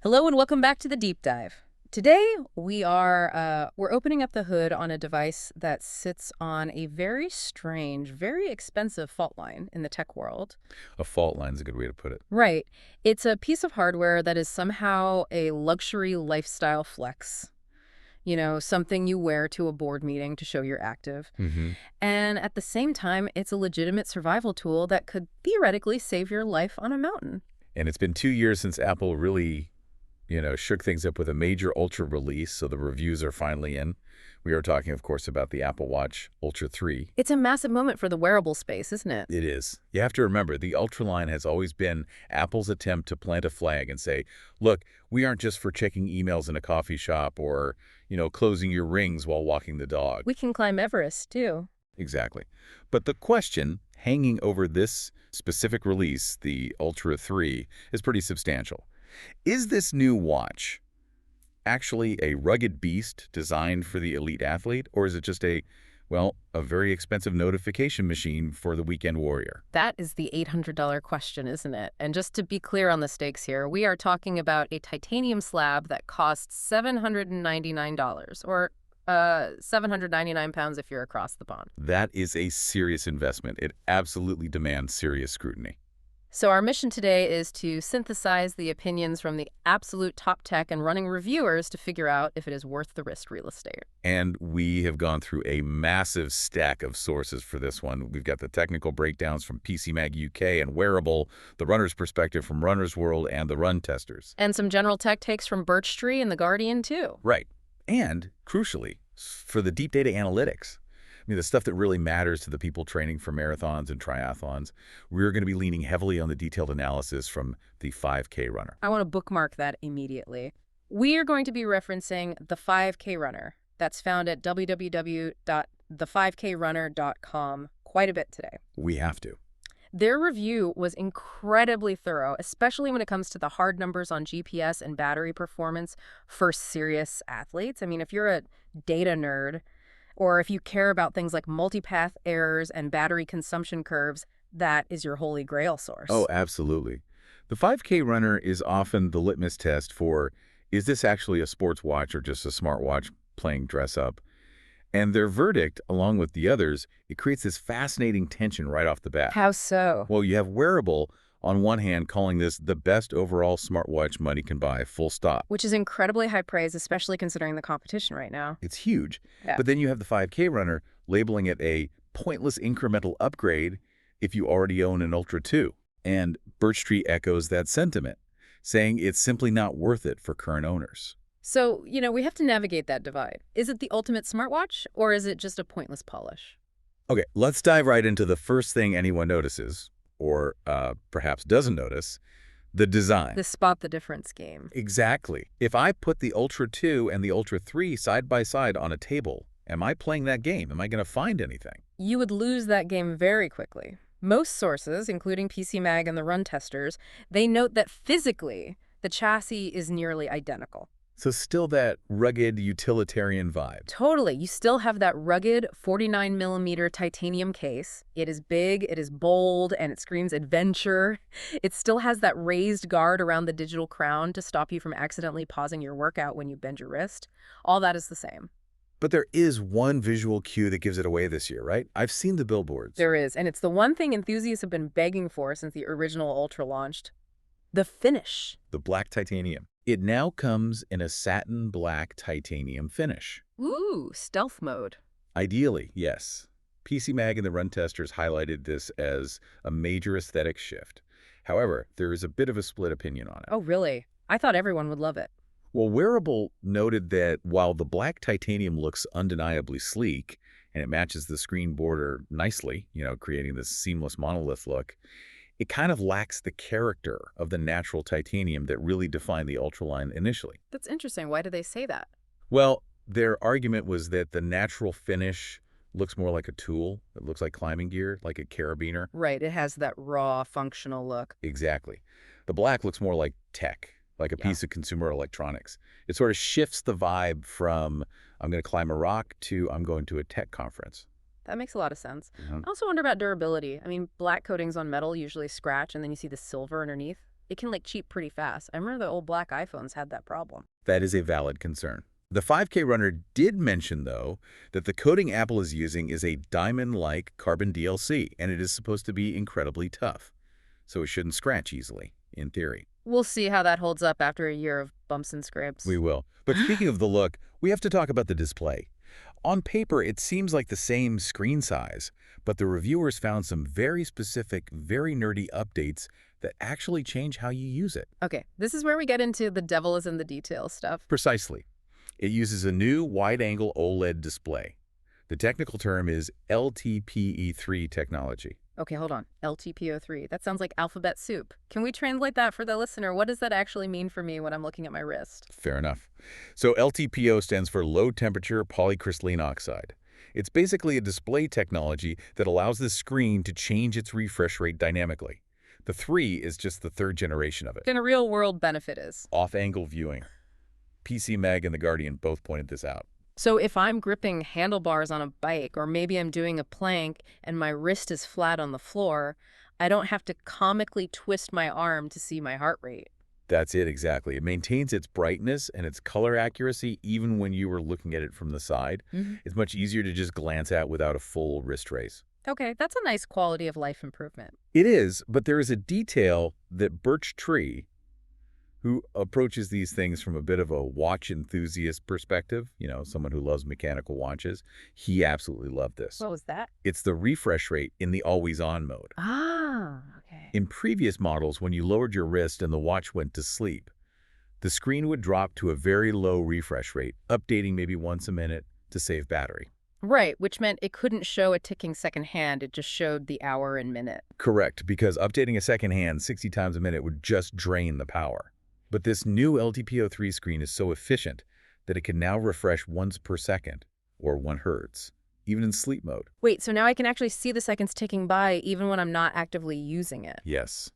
Hello and welcome back to the Deep Dive. Today we're opening up the hood on a device that sits on a very strange, very expensive fault line in the tech world. A fault line is a good way to put it. Right. It's a piece of hardware that is somehow a luxury lifestyle flex. Something you wear to a board meeting to show you're active. hmm And at the same time, it's a legitimate survival tool that could theoretically save your life on a mountain. And it's been 2 years since Apple really, shook things up with a major Ultra release, so the reviews are finally in. We are talking, of course, about the Apple Watch Ultra 3. It's a massive moment for the wearable space, isn't it? It is. You have to remember, the Ultra line has always been Apple's attempt to plant a flag and say, look, we aren't just for checking emails in a coffee shop or, closing your rings while walking the dog. We can climb Everest, too. Exactly. But the question hanging over this specific release, the Ultra 3, is pretty substantial. Is this new watch actually a rugged beast designed for the elite athlete, or is it just a very expensive notification machine for the weekend warrior? That is the $800 question, isn't it? And just to be clear on the stakes here, we are talking about a titanium slab that costs $799, or 799 pounds if you're across the pond. That is a serious investment. It absolutely demands serious scrutiny. So our mission today is to synthesize the opinions from the absolute top tech and running reviewers to figure out if it is worth the wrist real estate. And we have gone through a massive stack of sources for this one. We've got the technical breakdowns from PC Mag UK and Wearable, the runner's perspective from Runner's World, and the run testers. And some general tech takes from Birch Tree and The Guardian, too. Right. And, crucially, for the deep data analytics, the stuff that really matters to the people training for marathons and triathlons, we're going to be leaning heavily on the detailed analysis from the 5K runner. I want to bookmark that immediately. We are going to be referencing the 5K runner. That's found at www.the5krunner.com quite a bit today. We have to. Their review was incredibly thorough, especially when it comes to the hard numbers on GPS and battery performance for serious athletes. If you're a data nerd, or if you care about things like multipath errors and battery consumption curves, that is your holy grail source. Oh, absolutely. The 5K runner is often the litmus test for, is this actually a sports watch or just a smartwatch playing dress up? And their verdict, along with the others, it creates this fascinating tension right off the bat. How so? Well, you have Wearable, on one hand, calling this the best overall smartwatch money can buy, full stop. Which is incredibly high praise, especially considering the competition right now. It's huge. Yeah. But then you have the 5K runner labeling it a pointless incremental upgrade if you already own an Ultra 2. And Birch Tree echoes that sentiment, saying it's simply not worth it for current owners. So, we have to navigate that divide. Is it the ultimate smartwatch, or is it just a pointless polish? Okay, let's dive right into the first thing anyone notices, or perhaps doesn't notice, the design. The spot the difference game. Exactly. If I put the Ultra 2 and the Ultra 3 side by side on a table, am I playing that game? Am I going to find anything? You would lose that game very quickly. Most sources, including PC Mag and the run testers, they note that physically, the chassis is nearly identical. So still that rugged utilitarian vibe. Totally. You still have that rugged 49mm titanium case. It is big, it is bold, and it screams adventure. It still has that raised guard around the digital crown to stop you from accidentally pausing your workout when you bend your wrist. All that is the same. But there is one visual cue that gives it away this year, right? I've seen the billboards. There is, and it's the one thing enthusiasts have been begging for since the original Ultra launched. The finish. The black titanium. It now comes in a satin black titanium finish. Ooh, stealth mode. Ideally, yes. PC Mag and the run testers highlighted this as a major aesthetic shift. However, there is a bit of a split opinion on it. Oh, really? I thought everyone would love it. Well, Wearable noted that while the black titanium looks undeniably sleek and it matches the screen border nicely, creating this seamless monolith look, it kind of lacks the character of the natural titanium that really defined the Ultra line initially. That's interesting. Why do they say that? Well, their argument was that the natural finish looks more like a tool. It looks like climbing gear, like a carabiner. Right. It has that raw, functional look. Exactly. The black looks more like tech, like a piece of consumer electronics. It sort of shifts the vibe from I'm going to climb a rock to I'm going to a tech conference. That makes a lot of sense. I also wonder about durability. Black coatings on metal usually scratch, and then you see the silver underneath. it can like cheap pretty fast. I remember the old black iPhones had that problem. That is a valid concern. The 5K runner did mention, though, that the coating Apple is using is a diamond-like carbon DLC, and it is supposed to be incredibly tough. So it shouldn't scratch easily, in theory. We'll see how that holds up after a year of bumps and scrapes. We will. But speaking of the look, we have to talk about the display. On paper, it seems like the same screen size, but the reviewers found some very specific, very nerdy updates that actually change how you use it. Okay, this is where we get into the devil is in the details stuff. Precisely. It uses a new wide-angle OLED display. The technical term is LTPE3 technology. Okay, hold on. LTPO3. That sounds like alphabet soup. Can we translate that for the listener? What does that actually mean for me when I'm looking at my wrist? Fair enough. So LTPO stands for low-temperature polycrystalline oxide. It's basically a display technology that allows the screen to change its refresh rate dynamically. The 3 is just the third generation of it. And a real-world benefit is? Off-angle viewing. PC Mag and The Guardian both pointed this out. So if I'm gripping handlebars on a bike, or maybe I'm doing a plank and my wrist is flat on the floor, I don't have to comically twist my arm to see my heart rate. That's it, exactly. It maintains its brightness and its color accuracy even when you were looking at it from the side. It's much easier to just glance at without a full wrist race. Okay, that's a nice quality of life improvement. It is, but there is a detail that Birch Tree, who approaches these things from a bit of a watch enthusiast perspective, someone who loves mechanical watches, he absolutely loved this. What was that? It's the refresh rate in the always-on mode. Ah, okay. In previous models, when you lowered your wrist and the watch went to sleep, the screen would drop to a very low refresh rate, updating maybe once a minute to save battery. Right, which meant it couldn't show a ticking second hand. It just showed the hour and minute. Correct, because updating a second hand 60 times a minute would just drain the power. But this new LTPO3 screen is so efficient that it can now refresh once per second, or 1 hertz, even in sleep mode. Wait, so now I can actually see the seconds ticking by even when I'm not actively using it. Yes,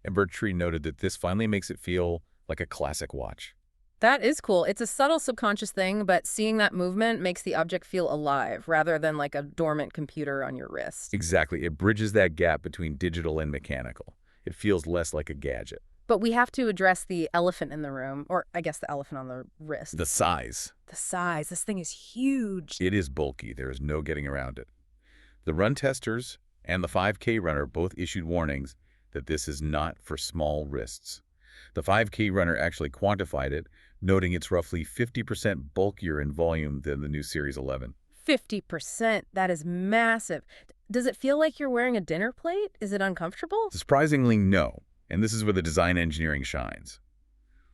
and Birch Tree noted that this finally makes it feel like a classic watch. That is cool. It's a subtle subconscious thing, but seeing that movement makes the object feel alive rather than like a dormant computer on your wrist. Exactly. It bridges that gap between digital and mechanical. It feels less like a gadget. But we have to address the elephant in the room, or I guess the elephant on the wrist. The size. The size. This thing is huge. It is bulky. There is no getting around it. The run testers and the 5K runner both issued warnings that this is not for small wrists. The 5K runner actually quantified it, noting it's roughly 50% bulkier in volume than the new Series 11. 50%? That is massive. Does it feel like you're wearing a dinner plate? Is it uncomfortable? Surprisingly, no. And this is where the design engineering shines.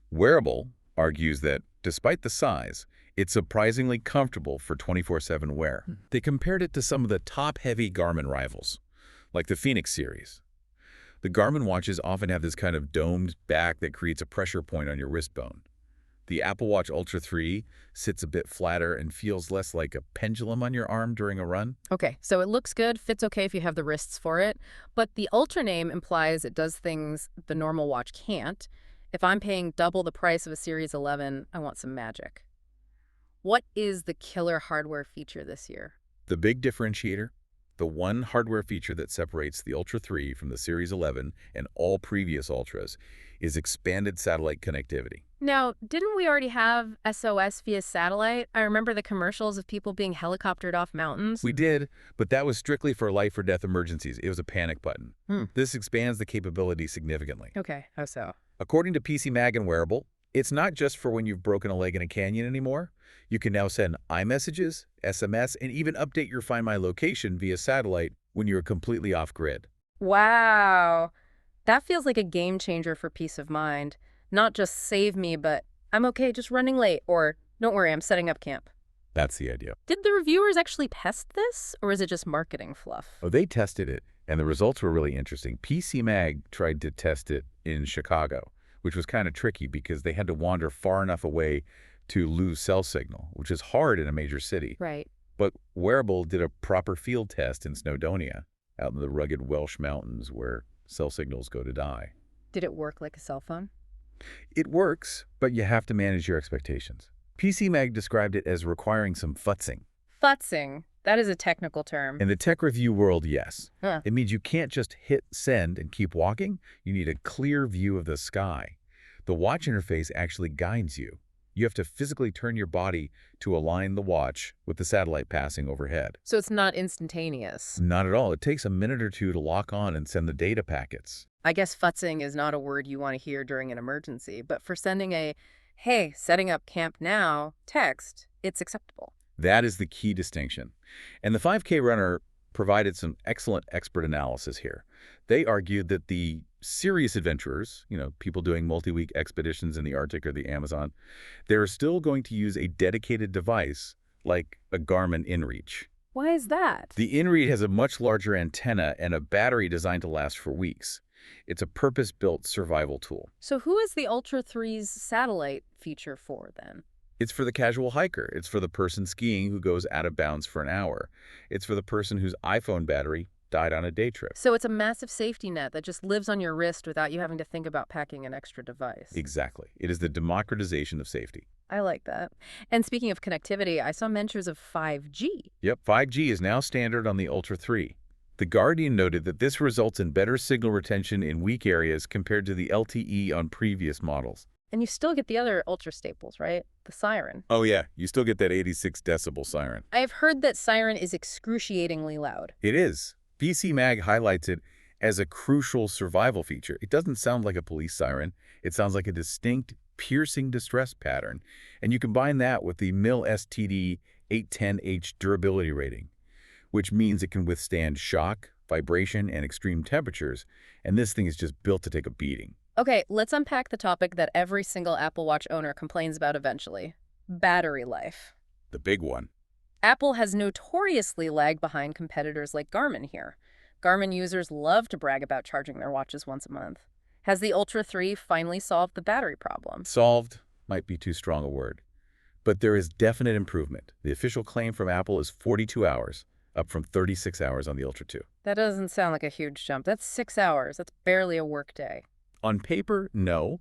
Wearable argues that, despite the size, it's surprisingly comfortable for 24/7 wear. They compared it to some of the top-heavy Garmin rivals, like the Fenix series. The Garmin watches often have this kind of domed back that creates a pressure point on your wrist bone. The Apple Watch Ultra 3 sits a bit flatter and feels less like a pendulum on your arm during a run. Okay, so it looks good, fits okay if you have the wrists for it, but the Ultra name implies it does things the normal watch can't. If I'm paying double the price of a Series 11, I want some magic. What is the killer hardware feature this year? The big differentiator, the one hardware feature that separates the Ultra 3 from the Series 11 and all previous Ultras, is expanded satellite connectivity. Now, didn't we already have SOS via satellite? I remember the commercials of people being helicoptered off mountains. We did, but that was strictly for life or death emergencies. It was a panic button. This expands the capability significantly. Okay, how so? According to PC Mag and Wearable, it's not just for when you've broken a leg in a canyon anymore. You can now send iMessages, SMS, and even update your Find My location via satellite when you're completely off-grid. Wow. That feels like a game changer for peace of mind. Not just save me, but I'm okay just running late, or don't worry, I'm setting up camp. That's the idea. Did the reviewers actually test this, or is it just marketing fluff? Oh, they tested it, and the results were really interesting. PC Mag tried to test it in Chicago, which was kind of tricky because they had to wander far enough away to lose cell signal, which is hard in a major city. Right. But Wearable did a proper field test in Snowdonia, out in the rugged Welsh mountains where cell signals go to die. Did it work like a cell phone? It works, but you have to manage your expectations. PC Mag described it as requiring some futzing. Futzing. That is a technical term. In the tech review world, yes. Huh. It means you can't just hit send and keep walking. You need a clear view of the sky. The watch interface actually guides you. You have to physically turn your body to align the watch with the satellite passing overhead. So it's not instantaneous. Not at all. It takes a minute or two to lock on and send the data packets. I guess futzing is not a word you want to hear during an emergency, but for sending a, hey, setting up camp now, text, it's acceptable. That is the key distinction. And the 5K runner provided some excellent expert analysis here. They argued that the serious adventurers, people doing multi-week expeditions in the Arctic or the Amazon, they're still going to use a dedicated device like a Garmin InReach. Why is that? The InReach has a much larger antenna and a battery designed to last for weeks. It's a purpose-built survival tool. So who is the Ultra 3's satellite feature for, then? It's for the casual hiker. It's for the person skiing who goes out of bounds for an hour. It's for the person whose iPhone battery died on a day trip. So it's a massive safety net that just lives on your wrist without you having to think about packing an extra device. Exactly. It is the democratization of safety. I like that. And speaking of connectivity, I saw mentions of 5G. Yep, 5G is now standard on the Ultra 3. The Guardian noted that this results in better signal retention in weak areas compared to the LTE on previous models. And you still get the other Ultra staples, right? The siren. Oh yeah, you still get that 86 decibel siren. I've heard that siren is excruciatingly loud. It is. PC Mag highlights it as a crucial survival feature. It doesn't sound like a police siren. It sounds like a distinct, piercing distress pattern. And you combine that with the MIL STD 810H durability rating, which means it can withstand shock, vibration, and extreme temperatures. And this thing is just built to take a beating. Okay, let's unpack the topic that every single Apple Watch owner complains about eventually. Battery life. The big one. Apple has notoriously lagged behind competitors like Garmin here. Garmin users love to brag about charging their watches once a month. Has the Ultra 3 finally solved the battery problem? Solved might be too strong a word. But there is definite improvement. The official claim from Apple is 42 hours, up from 36 hours on the Ultra 2. That doesn't sound like a huge jump. That's 6 hours. That's barely a work day. On paper, no.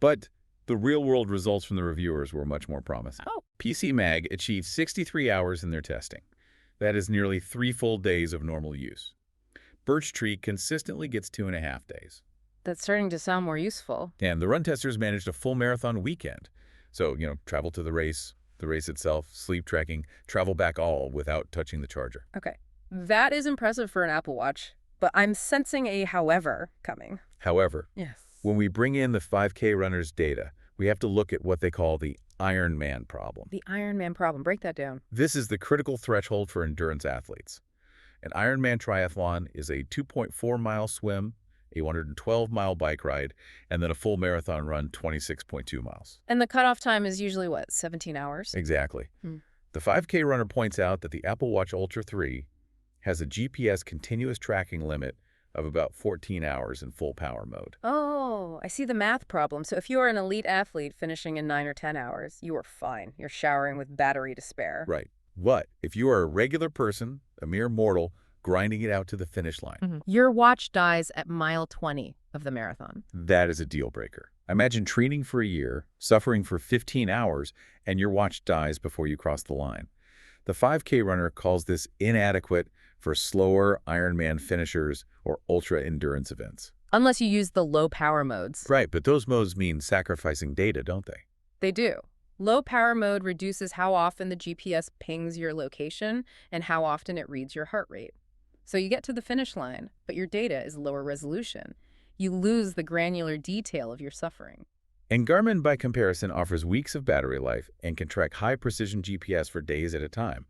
But the real-world results from the reviewers were much more promising. Oh. PC Mag achieved 63 hours in their testing. That is nearly 3 full days of normal use. Birch Tree consistently gets 2.5 days. That's starting to sound more useful. And the run testers managed a full marathon weekend. So, travel to the race itself, sleep tracking, travel back all without touching the charger. Okay. That is impressive for an Apple Watch, but I'm sensing a however coming. However, Yes. when we bring in the 5K runners' data, we have to look at what they call the Ironman problem. The Ironman problem. Break that down. This is the critical threshold for endurance athletes. An Ironman triathlon is a 2.4-mile swim, a 112-mile bike ride, and then a full marathon run, 26.2 miles. And the cutoff time is usually, what, 17 hours? Exactly. The 5K runner points out that the Apple Watch Ultra 3 has a GPS continuous tracking limit of about 14 hours in full power mode. Oh, I see the math problem. So if you are an elite athlete finishing in 9 or 10 hours, you are fine. You're showering with battery to spare. Right. But if you are a regular person, a mere mortal, grinding it out to the finish line, Your watch dies at mile 20 of the marathon. that is a deal breaker. Imagine training for a year, suffering for 15 hours, and your watch dies before you cross the line. The 5K runner calls this inadequate for slower Ironman finishers or ultra-endurance events. Unless you use the low power modes. Right, but those modes mean sacrificing data, don't they? They do. Low power mode reduces how often the GPS pings your location and how often it reads your heart rate. So you get to the finish line, but your data is lower resolution. You lose the granular detail of your suffering. And Garmin, by comparison, offers weeks of battery life and can track high-precision GPS for days at a time.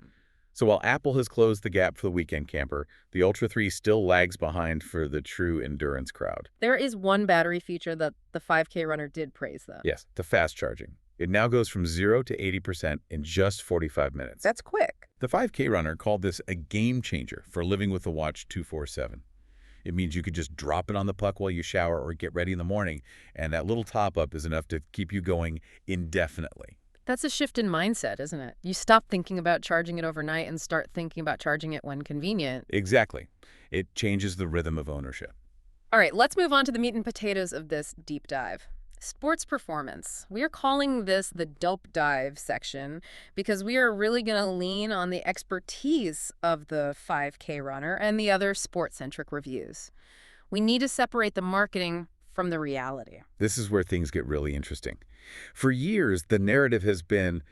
So while Apple has closed the gap for the weekend camper, the Ultra 3 still lags behind for the true endurance crowd. There is one battery feature that the 5K runner did praise, though. Yes, the fast charging. It now goes from 0 to 80% in just 45 minutes. That's quick. The 5K runner called this a game changer for living with the watch 24/7. It means you could just drop it on the puck while you shower or get ready in the morning, and that little top-up is enough to keep you going indefinitely. That's a shift in mindset, isn't it? You stop thinking about charging it overnight and start thinking about charging it when convenient. Exactly. It changes the rhythm of ownership. All right, let's move on to the meat and potatoes of this deep dive. Sports performance. We are calling this the dope dive section because we are really going to lean on the expertise of the 5K runner and the other sport-centric reviews. We need to separate the marketing from the reality. This is where things get really interesting. For years, the narrative has been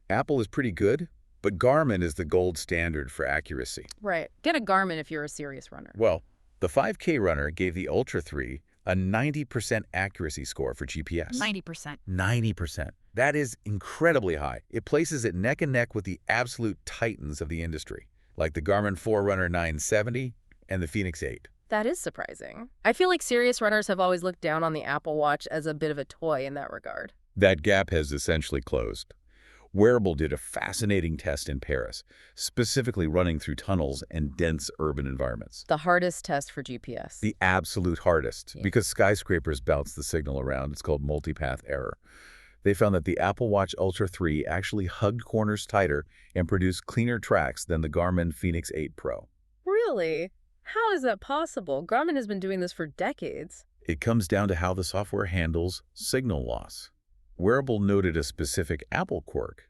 Apple is pretty good, but Garmin is the gold standard for accuracy. Right. Get a Garmin if you're a serious runner. Well, the 5K runner gave the Ultra 3 a 90% accuracy score for GPS. 90%. 90%. That is incredibly high. It places it neck and neck with the absolute titans of the industry, like the Garmin Forerunner 970 and the Fenix 8. That is surprising. I feel like serious runners have always looked down on the Apple Watch as a bit of a toy in that regard. That gap has essentially closed. Wearable did a fascinating test in Paris, specifically running through tunnels and dense urban environments. The hardest test for GPS. The absolute hardest, Yeah. because skyscrapers bounce the signal around. It's called multipath error. They found that the Apple Watch Ultra 3 actually hugged corners tighter and produced cleaner tracks than the Garmin Fenix 8 Pro. Really? How is that possible? Garmin has been doing this for decades. It comes down to how the software handles signal loss. Wearable noted a specific Apple quirk.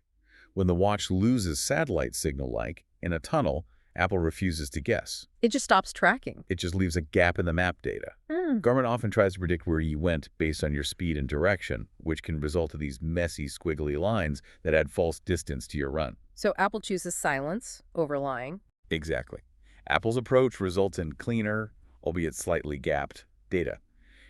When the watch loses satellite signal, like in a tunnel, Apple refuses to guess. It just stops tracking. It just leaves a gap in the map data. Garmin often tries to predict where you went based on your speed and direction, which can result in these messy, squiggly lines that add false distance to your run. So Apple chooses silence over lying. Exactly. Apple's approach results in cleaner, albeit slightly gapped, data.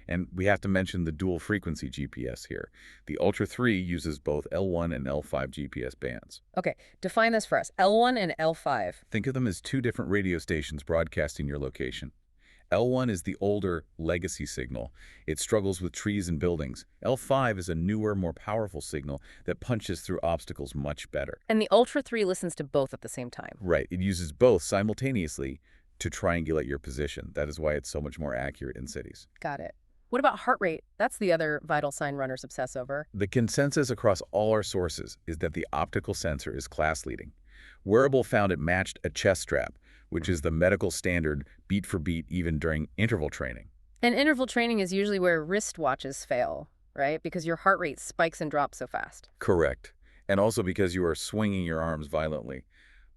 And we have to mention the dual-frequency GPS here. The Ultra 3 uses both L1 and L5 GPS bands. Okay, define this for us. L1 and L5. Think of them as two different radio stations broadcasting your location. L1 is the older, legacy signal. It struggles with trees and buildings. L5 is a newer, more powerful signal that punches through obstacles much better. And the Ultra 3 listens to both at the same time. Right. It uses both simultaneously to triangulate your position. That is why it's so much more accurate in cities. Got it. What about heart rate? That's the other vital sign runners obsess over. The consensus across all our sources is that the optical sensor is class-leading. Wearable found it matched a chest strap, which is the medical standard beat for beat even during interval training. And interval training is usually where wristwatches fail, right? Because your heart rate spikes and drops so fast. Correct. And also because you are swinging your arms violently.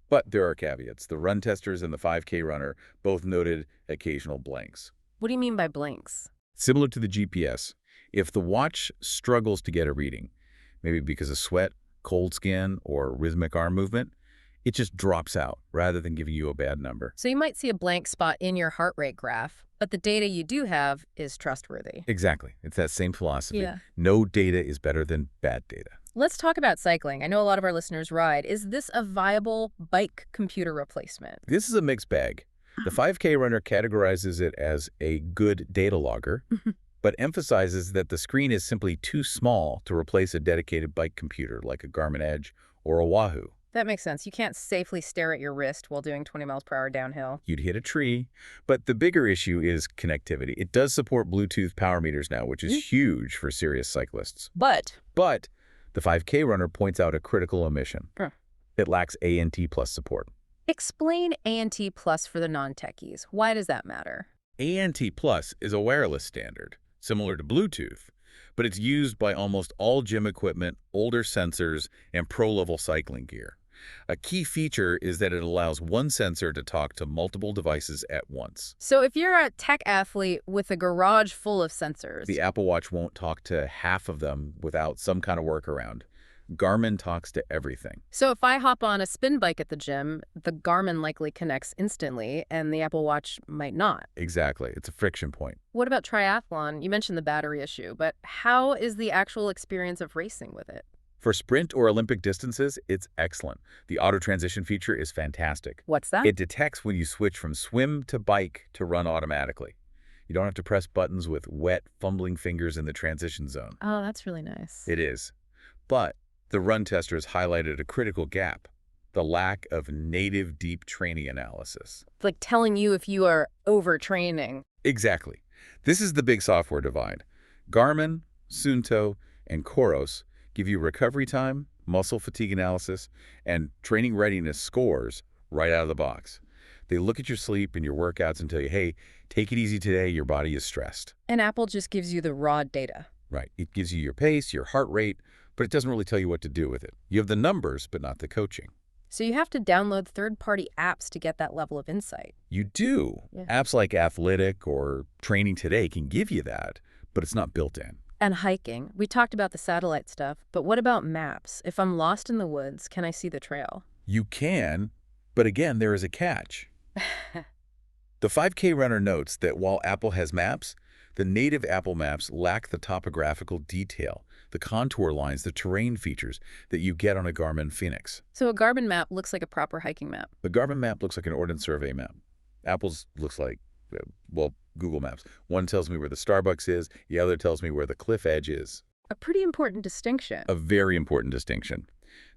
But there are caveats. The run testers and the 5K runner both noted occasional blanks. What do you mean by blanks? Similar to the GPS, if the watch struggles to get a reading, maybe because of sweat, cold skin, or rhythmic arm movement, it just drops out rather than giving you a bad number. So you might see a blank spot in your heart rate graph, but the data you do have is trustworthy. Exactly. It's that same philosophy. Yeah. No data is better than bad data. Let's talk about cycling. I know a lot of our listeners ride. Is this a viable bike computer replacement? This is a mixed bag. The 5K runner categorizes it as a good data logger, but emphasizes that the screen is simply too small to replace a dedicated bike computer like a Garmin Edge or a Wahoo. That makes sense. You can't safely stare at your wrist while doing 20 miles per hour downhill. You'd hit a tree. But the bigger issue is connectivity. It does support Bluetooth power meters now, which is huge for serious cyclists. But The 5K runner points out a critical omission. It lacks ANT Plus support. explain ANT Plus for the non-techies. Why does that matter? ANT Plus is a wireless standard, similar to Bluetooth, but it's used by almost all gym equipment, older sensors, and pro-level cycling gear. A key feature is that it allows one sensor to talk to multiple devices at once. So if you're a tech athlete with a garage full of sensors, The Apple Watch won't talk to half of them without some kind of workaround. Garmin talks to everything. so if I hop on a spin bike at the gym, the Garmin likely connects instantly and the Apple Watch might not. Exactly. It's a friction point. What about triathlon? You mentioned the battery issue, but how is the actual experience of racing with it? For sprint or Olympic distances, it's excellent. The auto transition feature is fantastic. What's that? It detects when you switch from swim to bike to run automatically. You don't have to press buttons with wet, fumbling fingers in the transition zone. Oh, that's really nice. It is. But the run testers highlighted a critical gap: the lack of native deep training analysis. Like telling you if you are overtraining. Exactly. This is the big software divide. Garmin, Suunto, and Coros give you recovery time, muscle fatigue analysis, and training readiness scores right out of the box. They look at your sleep and your workouts and tell you, hey, take it easy today, your body is stressed. And Apple just gives you the raw data. Right. It gives you your pace, your heart rate, but it doesn't really tell you what to do with it. You have the numbers, but not the coaching. So you have to download third-party apps to get that level of insight. You do. Yeah. Apps like Athletic or Training Today can give you that, but it's not built in. And hiking. We talked about the satellite stuff, but what about maps? If I'm lost in the woods, can I see the trail? You can, but again, there is a catch. The 5K runner notes that while Apple has maps, the native Apple maps lack the topographical detail, the contour lines, the terrain features that you get on a Garmin Fenix. So a Garmin map looks like a proper hiking map. The Garmin map looks like an Ordnance Survey map. Apple's looks like, well, Google Maps. One tells me where the Starbucks is, the other tells me where the cliff edge is. A pretty important distinction. A very important distinction.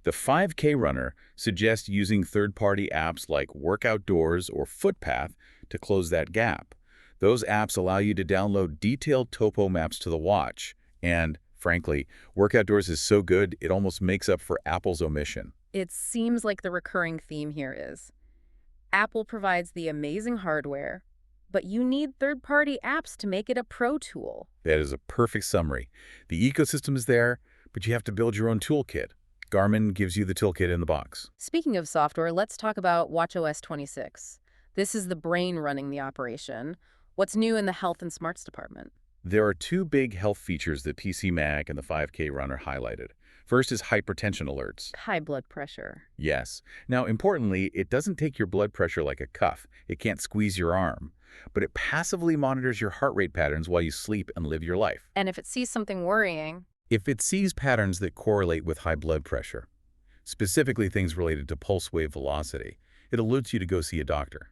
The 5K runner suggests using third-party apps like Work Outdoors or Footpath to close that gap. Those apps allow you to download detailed topo maps to the watch. And, frankly, Work Outdoors is so good, it almost makes up for Apple's omission. It seems like the recurring theme here is Apple provides the amazing hardware, but you need third-party apps to make it a pro tool. That is a perfect summary. The ecosystem is there, but you have to build your own toolkit. Garmin gives you the toolkit in the box. Speaking of software, let's talk about WatchOS 26. This is the brain running the operation. What's new in the health and smarts department? There are two big health features that PC Mag and the 5K runner highlighted. First is hypertension alerts. High blood pressure. Yes. Now, importantly, it doesn't take your blood pressure like a cuff. It can't squeeze your arm. But it passively monitors your heart rate patterns while you sleep and live your life. And if it sees something worrying, If it sees patterns that correlate with high blood pressure, specifically things related to pulse wave velocity, it alerts you to go see a doctor.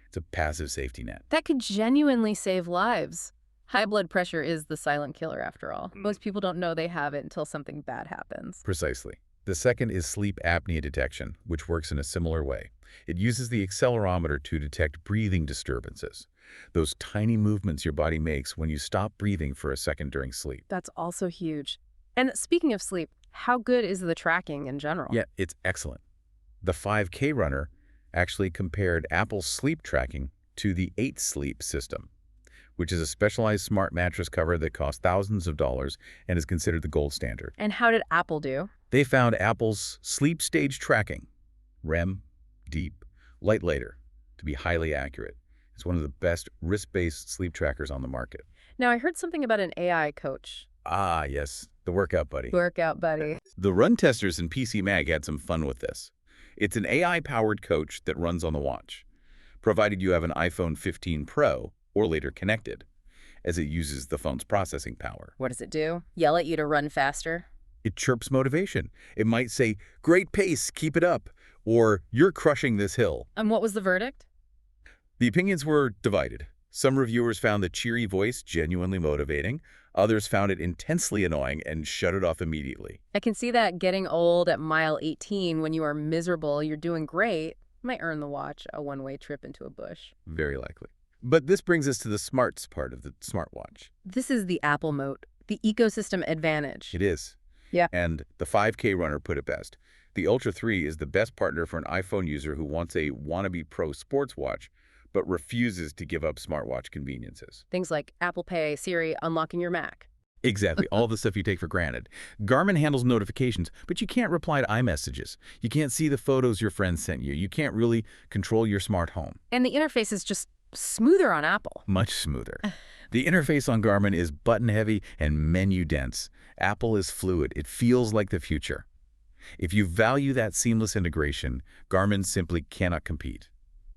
It's a passive safety net. that could genuinely save lives. High blood pressure is the silent killer after all. Most people don't know they have it until something bad happens. Precisely. The second is sleep apnea detection, which works in a similar way. It uses the accelerometer to detect breathing disturbances, those tiny movements your body makes when you stop breathing for a second during sleep. That's also huge. And speaking of sleep, how good is the tracking in general? Yeah, it's excellent. The 5K runner actually compared Apple's sleep tracking to the 8 Sleep system, which is a specialized smart mattress cover that costs thousands of dollars and is considered the gold standard. And how did Apple do? They found Apple's sleep stage tracking, REM, deep, light later, to be highly accurate. It's one of the best wrist-based sleep trackers on the market. Now, I heard something about an AI coach. Ah, yes, the workout buddy. Workout buddy. The run testers in PC Mag had some fun with this. It's an AI-powered coach that runs on the watch, provided you have an iPhone 15 Pro or later connected, as it uses the phone's processing power. What does it do? Yell at you to run faster? It chirps motivation. It might say, "Great pace, keep it up," or "You're crushing this hill." And what was the verdict? The opinions were divided. Some reviewers found the cheery voice genuinely motivating. Others found it intensely annoying and shut it off immediately. I can see that getting old at mile 18 when you are miserable, you're doing great, might earn the watch a one-way trip into a bush. Very likely. But this brings us to the smarts part of the smartwatch. This is the Apple moat, the ecosystem advantage. It is. Yeah. And the 5K runner put it best. The Ultra 3 is the best partner for an iPhone user who wants a wannabe pro sports watch, but refuses to give up smartwatch conveniences. Things like Apple Pay, Siri, unlocking your Mac. Exactly, all the stuff you take for granted. Garmin handles notifications, but you can't reply to iMessages. You can't see the photos your friends sent you. You can't really control your smart home. And the interface is just smoother on Apple. Much smoother. The interface on Garmin is button-heavy and menu-dense. Apple is fluid. It feels like the future. If you value that seamless integration, Garmin simply cannot compete.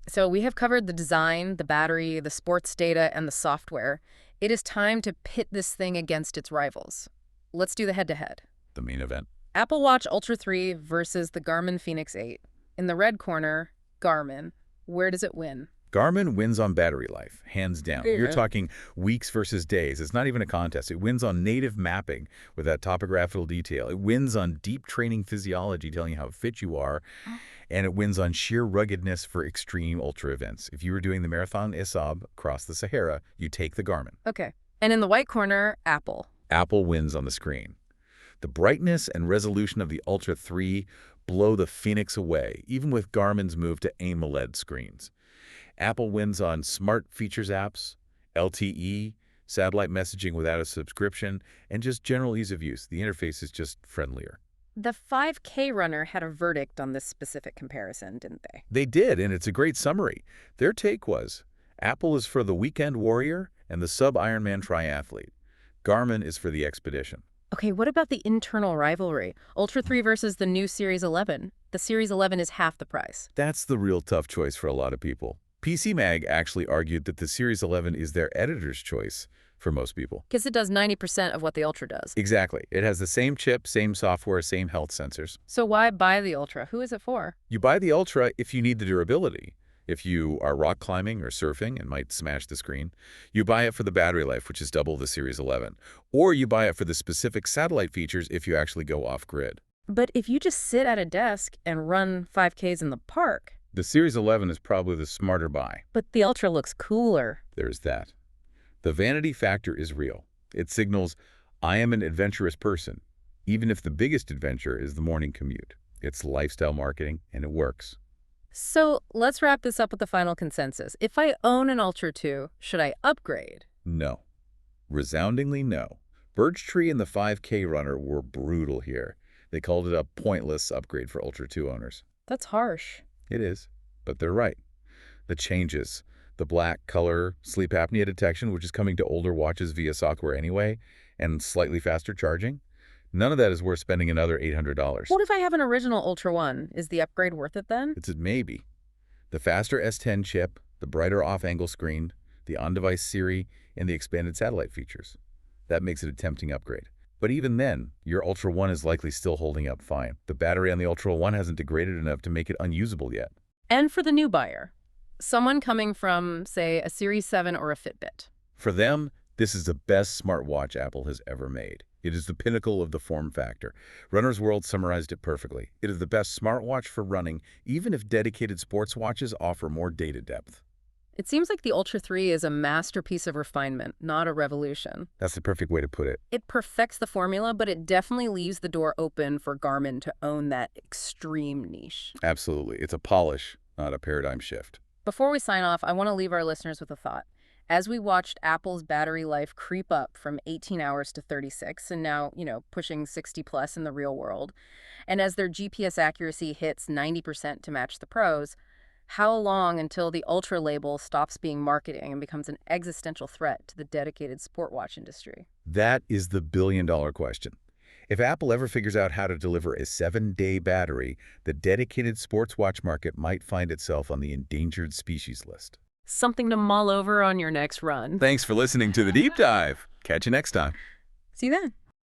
So we have covered the design, the battery, the sports data, and the software. It is time to pit this thing against its rivals. Let's do the head-to-head. The main event. Apple Watch Ultra 3 versus the Garmin Fenix 8. In the red corner, Garmin. Where does it win? Garmin wins on battery life, hands down. Yeah. You're talking weeks versus days. It's not even a contest. It wins on native mapping with that topographical detail. It wins on deep training physiology, telling you how fit you are. And it wins on sheer ruggedness for extreme ultra events. If you were doing the Marathon Isab across the Sahara, you take the Garmin. Okay. And in the white corner, Apple. Apple wins on the screen. The brightness and resolution of the Ultra 3 blow the Fenix away, even with Garmin's move to AMOLED screens. Apple wins on smart features apps, LTE, satellite messaging without a subscription, and just general ease of use. The interface is just friendlier. The 5K runner had a verdict on this specific comparison, didn't they? They did, and it's a great summary. Their take was, Apple is for the weekend warrior and the sub-Ironman triathlete. Garmin is for the expedition. Okay, what about the internal rivalry? Ultra 3 versus the new Series 11. The Series 11 is half the price. That's the real tough choice for a lot of people. PC Mag actually argued that the Series 11 is their editor's choice for most people. Because it does 90% of what the Ultra does. Exactly. It has the same chip, same software, same health sensors. So why buy the Ultra? Who is it for? You buy the Ultra if you need the durability. If you are rock climbing or surfing and might smash the screen, you buy it for the battery life, which is double the Series 11. Or you buy it for the specific satellite features if you actually go off-grid. But if you just sit at a desk and run 5Ks in the park... The Series 11 is probably the smarter buy. But the Ultra looks cooler. There's that. The vanity factor is real. It signals, I am an adventurous person, even if the biggest adventure is the morning commute. It's lifestyle marketing, and it works. So let's wrap this up with the final consensus. If I own an Ultra 2, should I upgrade? No. Resoundingly no. Birchtree and the 5K runner were brutal here. They called it a pointless upgrade for Ultra 2 owners. That's harsh. It is, but they're right. The changes, the black color, sleep apnea detection, which is coming to older watches via software anyway, and slightly faster charging, none of that is worth spending another $800. What if I have an original Ultra 1? Is the upgrade worth it then? It's a maybe. The faster S10 chip, the brighter off-angle screen, the on-device Siri, and the expanded satellite features. That makes it a tempting upgrade. But even then, your Ultra 1 is likely still holding up fine. The battery on the Ultra 1 hasn't degraded enough to make it unusable yet. And for the new buyer, someone coming from, say, a Series 7 or a Fitbit. For them, this is the best smartwatch Apple has ever made. It is the pinnacle of the form factor. Runner's World summarized it perfectly. It is the best smartwatch for running, even if dedicated sports watches offer more data depth. It seems like the Ultra 3 is a masterpiece of refinement, not a revolution. That's the perfect way to put it. It perfects the formula, but it definitely leaves the door open for Garmin to own that extreme niche. Absolutely. It's a polish, not a paradigm shift. Before we sign off, I want to leave our listeners with a thought. As we watched Apple's battery life creep up from 18 hours to 36, and now, pushing 60 plus in the real world, and as their GPS accuracy hits 90% to match the pros, how long until the Ultra label stops being marketing and becomes an existential threat to the dedicated sport watch industry? That is the billion-dollar question. If Apple ever figures out how to deliver a 7-day battery, the dedicated sports watch market might find itself on the endangered species list. Something to mull over on your next run. Thanks for listening to The Deep Dive. Catch you next time. See you then.